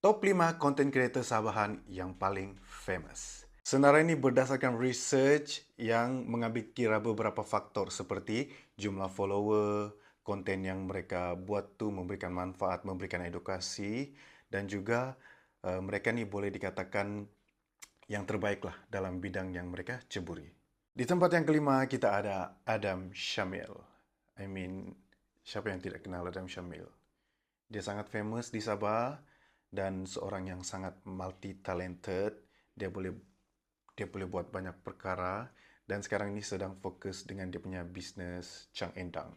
Top 5 content creator Sabahan yang paling famous. Senarai ini berdasarkan research yang mengambil kira beberapa faktor seperti jumlah follower, konten yang mereka buat tu memberikan manfaat, memberikan edukasi dan juga mereka ni boleh dikatakan yang terbaik lah dalam bidang yang mereka ceburi. Di tempat yang kelima kita ada Adam Shamil. Siapa yang tidak kenal Adam Shamil? Dia sangat famous di Sabah dan seorang yang sangat multi-talented. Dia boleh dia boleh buat banyak perkara dan sekarang ini sedang fokus dengan dia punya bisnes Chang Endang.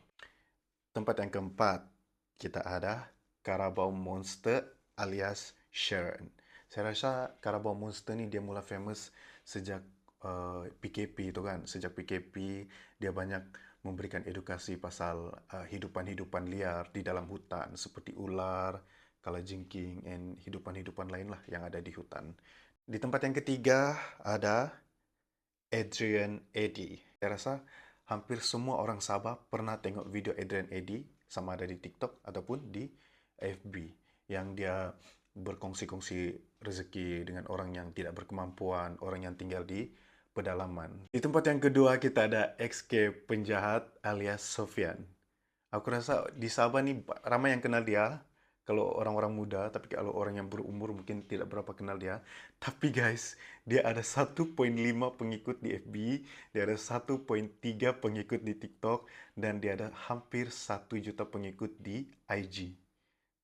Tempat yang keempat, kita ada Carabao Monster alias Sharon. Saya rasa Carabao Monster ni dia mula famous sejak PKP tu kan. Sejak PKP dia banyak memberikan edukasi pasal hidupan-hidupan liar di dalam hutan seperti ular, kalajengking dan hidupan-hidupan lain lah yang ada di hutan. Di tempat yang ketiga ada Adrian Eddy. Saya rasa hampir semua orang Sabah pernah tengok video Adrian Eddy sama ada di TikTok ataupun di FB yang dia berkongsi-kongsi rezeki dengan orang yang tidak berkemampuan, orang yang tinggal di pedalaman. Di tempat yang kedua kita ada XK penjahat alias Sofian. Aku rasa di Sabah ni ramai yang kenal dia kalau orang-orang muda, tapi kalau orang yang berumur mungkin tidak berapa kenal dia. Tapi guys, dia ada 1,5 pengikut di FB, dia ada 1,3 pengikut di TikTok, dan dia ada hampir 1 juta pengikut di IG.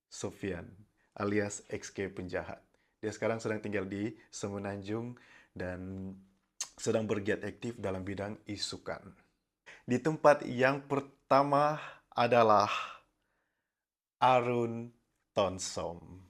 Sofian, alias XK Penjahat. Dia sekarang sedang tinggal di Semenanjung dan sedang bergiat aktif dalam bidang isukan. Di tempat yang pertama adalah Arun Tonsong.